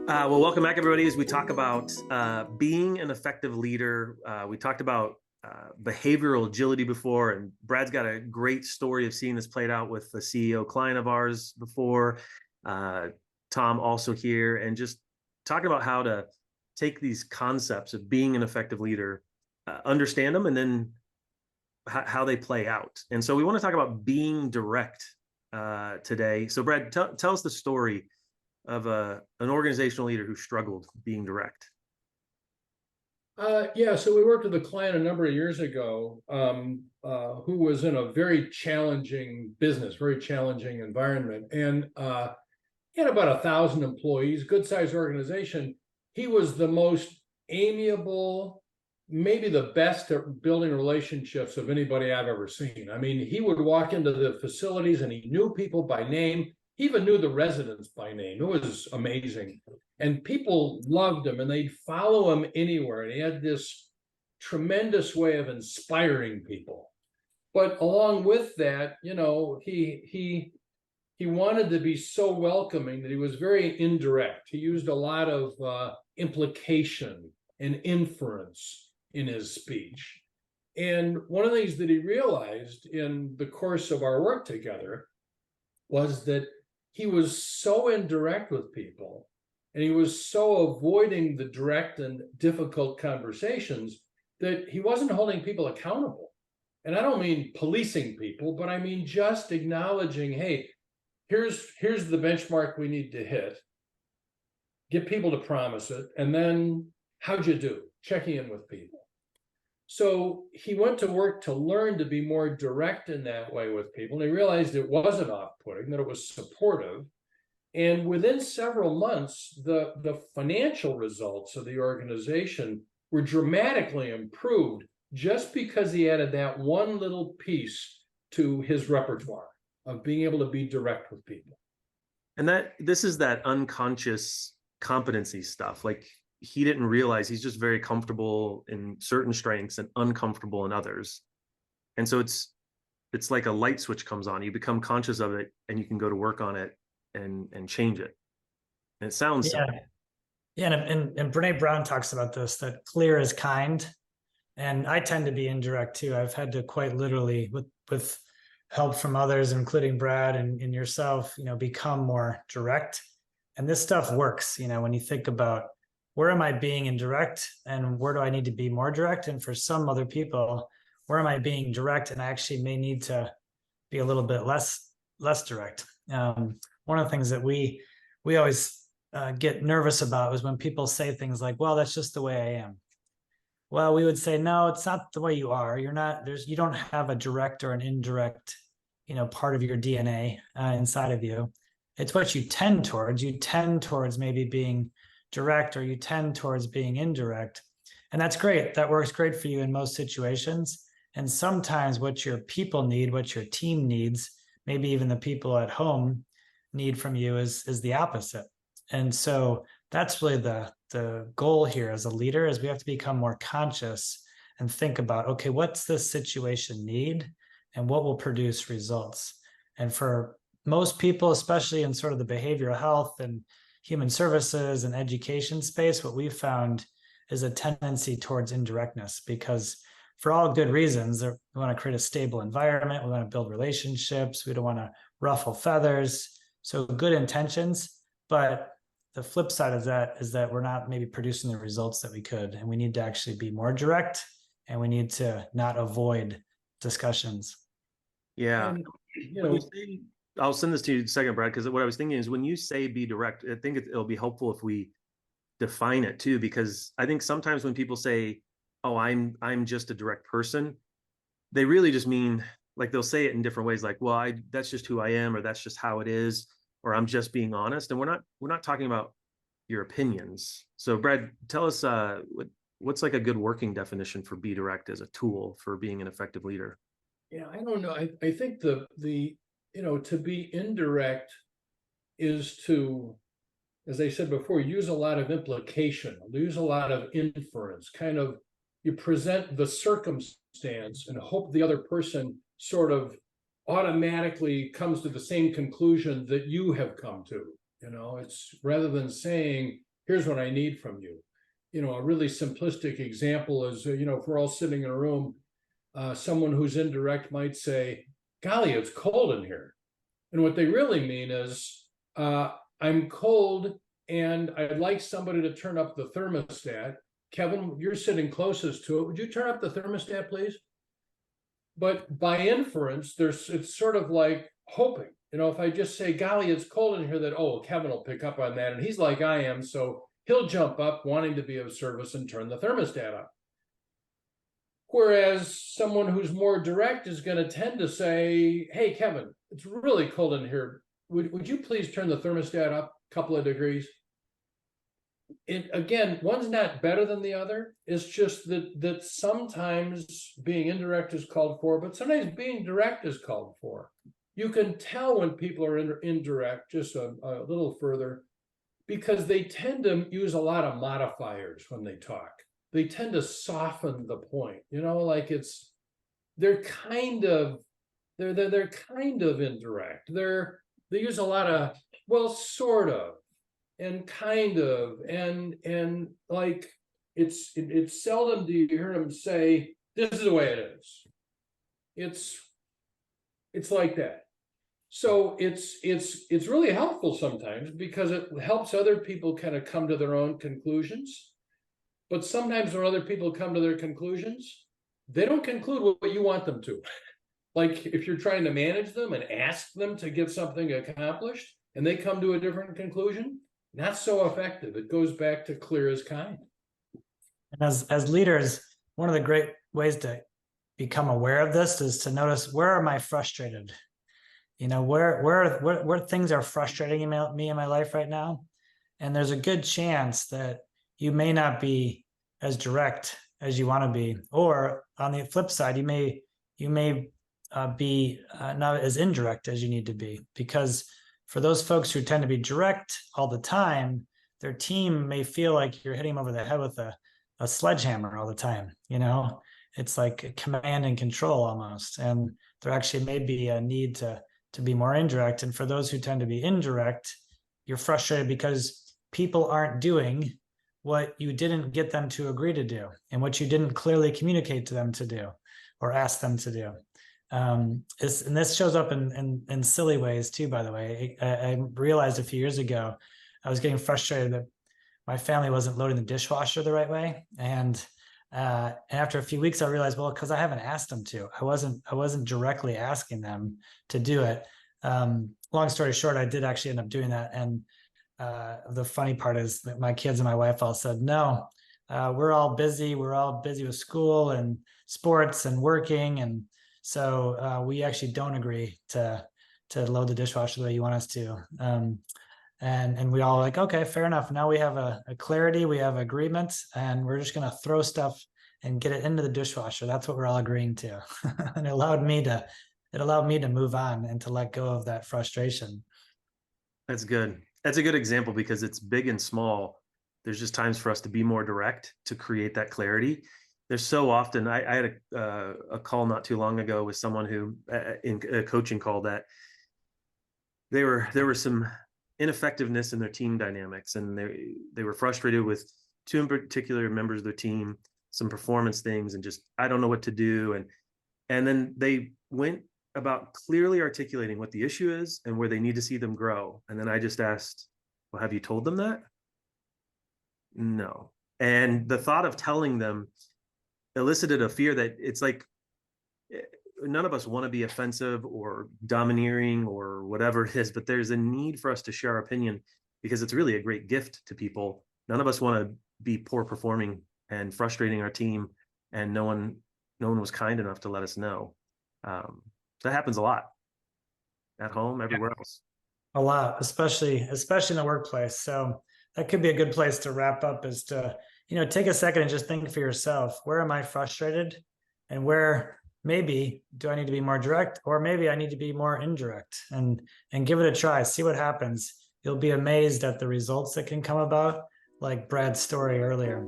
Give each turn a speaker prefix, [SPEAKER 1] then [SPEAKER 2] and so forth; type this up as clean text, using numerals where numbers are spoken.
[SPEAKER 1] Well, welcome back, everybody, as we talk about being an effective leader. We talked about behavioral agility before, and Brad's got a great story of seeing this played out with a CEO client of ours before. Tom also here, and just talking about how to take these concepts of being an effective leader, understand them, and then how they play out. And so we want to talk about being direct today. So, Brad, tell us the story of an organizational leader who struggled being direct.
[SPEAKER 2] Yeah, so we worked with a client a number of years ago who was in a very challenging business, very challenging environment. And he had about 1,000 employees, good sized organization. He was the most amiable, maybe the best at building relationships of anybody I've ever seen. I mean, he would walk into the facilities and he knew people by name. He even knew the residents by name. It was amazing. And people loved him and they'd follow him anywhere. And he had this tremendous way of inspiring people. But along with that, he wanted to be so welcoming that he was very indirect. He used a lot of implication and inference in his speech. And one of the things that he realized in the course of our work together was that he was so indirect with people and he was so avoiding the direct and difficult conversations that he wasn't holding people accountable. And I don't mean policing people, but I mean just acknowledging, hey, here's the benchmark we need to hit, get people to promise it, and then how'd you do? Checking in with people. So he went to work to learn to be more direct in that way with people. And he realized it wasn't off-putting, that it was supportive. And within several months, the financial results of the organization were dramatically improved just because he added that one little piece to his repertoire of being able to be direct with people.
[SPEAKER 1] And this is that unconscious competency stuff. Like, he didn't realize he's just very comfortable in certain strengths and uncomfortable in others. And so it's like a light switch comes on. You become conscious of it and you can go to work on it and change it. And it sounds simple.
[SPEAKER 3] Yeah, and Brene Brown talks about this, that clear is kind. And I tend to be indirect too. I've had to quite literally, with help from others, including Brad and yourself, become more direct. And this stuff works, when you think about where am I being indirect and where do I need to be more direct? And for some other people, where am I being direct and I actually may need to be a little bit less direct. One of the things that we always get nervous about is when people say things like, well, that's just the way I am. Well, we would say, no, it's not the way you are. You don't have a direct or an indirect, part of your DNA inside of you. It's what you tend towards. You tend towards maybe being direct, or you tend towards being indirect. And that's great. That works great for you in most situations. And sometimes what your people need, what your team needs, maybe even the people at home need from you is the opposite. And so that's really the goal here as a leader, is we have to become more conscious and think about, okay, what's this situation need and what will produce results? And for most people, especially in sort of the behavioral health and human services and education space, what we've found is a tendency towards indirectness, because for all good reasons, we want to create a stable environment. We want to build relationships. We don't want to ruffle feathers. So good intentions, but the flip side of that is that we're not maybe producing the results that we could, and we need to actually be more direct, and we need to not avoid discussions.
[SPEAKER 1] Yeah. And, I'll send this to you in a second, Brad, because what I was thinking is when you say be direct, I think it'll be helpful if we define it too, because I think sometimes when people say, oh, I'm just a direct person, they really just mean, like, they'll say it in different ways, like, well, that's just who I am, or that's just how it is, or I'm just being honest. And we're not talking about your opinions. So Brad, tell us what's like a good working definition for be direct as a tool for being an effective leader.
[SPEAKER 2] Yeah, I don't know. I think the to be indirect is to, as I said before, use a lot of implication, use a lot of inference, kind of, you present the circumstance and hope the other person sort of automatically comes to the same conclusion that you have come to. It's rather than saying, here's what I need from you. A really simplistic example is, if we're all sitting in a room, someone who's indirect might say, golly, it's cold in here. And what they really mean is, I'm cold and I'd like somebody to turn up the thermostat. Kevin, you're sitting closest to it. Would you turn up the thermostat, please? But by inference, it's sort of like hoping, if I just say, golly, it's cold in here, that, oh, Kevin will pick up on that. And he's like I am. So he'll jump up wanting to be of service and turn the thermostat up. Whereas someone who's more direct is going to tend to say, hey, Kevin, it's really cold in here. Would you please turn the thermostat up a couple of degrees? Again, one's not better than the other. It's just that sometimes being indirect is called for, but sometimes being direct is called for. You can tell when people are indirect, just a little further, because they tend to use a lot of modifiers when they talk. They tend to soften the point, like they're kind of indirect. They use a lot of, well, sort of, and kind of, and like it's seldom do you hear them say, this is the way it is. It's like that. So it's really helpful sometimes because it helps other people kind of come to their own conclusions. But sometimes when other people come to their conclusions, they don't conclude what you want them to. Like if you're trying to manage them and ask them to get something accomplished and they come to a different conclusion, not so effective. It goes back to clear as kind.
[SPEAKER 3] And as leaders, one of the great ways to become aware of this is to notice, where am I frustrated? Where things are frustrating me in my life right now. And there's a good chance that you may not be as direct as you want to be, or on the flip side, you may be not as indirect as you need to be, because for those folks who tend to be direct all the time, their team may feel like you're hitting them over the head with a sledgehammer all the time. It's like command and control almost, and there actually may be a need to be more indirect. And for those who tend to be indirect, you're frustrated because people aren't doing what you didn't get them to agree to do and what you didn't clearly communicate to them to do or ask them to do. And this shows up in silly ways too, by the way. I realized a few years ago, I was getting frustrated that my family wasn't loading the dishwasher the right way. And after a few weeks, I realized, well, because I haven't asked them to. I wasn't directly asking them to do it. Long story short, I did actually end up doing that. And the funny part is that my kids and my wife all said, no, we're all busy. We're all busy with school and sports and working. And so we actually don't agree to load the dishwasher the way you want us to. And we all like, okay, fair enough. Now we have a clarity, we have agreement, and we're just going to throw stuff and get it into the dishwasher. That's what we're all agreeing to. And it allowed me to move on and to let go of that frustration.
[SPEAKER 1] That's good. That's a good example because it's big and small. There's just times for us to be more direct to create that clarity. There's so often, I had a call not too long ago with someone who in a coaching call that there were some ineffectiveness in their team dynamics, and they were frustrated with two in particular members of their team, some performance things, and just, I don't know what to do. And then they went about clearly articulating what the issue is and where they need to see them grow. And then I just asked, well, have you told them that? No. And the thought of telling them elicited a fear that it's like, none of us want to be offensive or domineering or whatever it is, but there's a need for us to share our opinion because it's really a great gift to people. None of us want to be poor performing and frustrating our team, and no one was kind enough to let us know. That happens a lot at home, everywhere else.
[SPEAKER 3] A lot, especially in the workplace. So that could be a good place to wrap up, is to, take a second and just think for yourself, where am I frustrated, and where maybe do I need to be more direct, or maybe I need to be more indirect, and give it a try, see what happens. You'll be amazed at the results that can come about, like Brad's story earlier.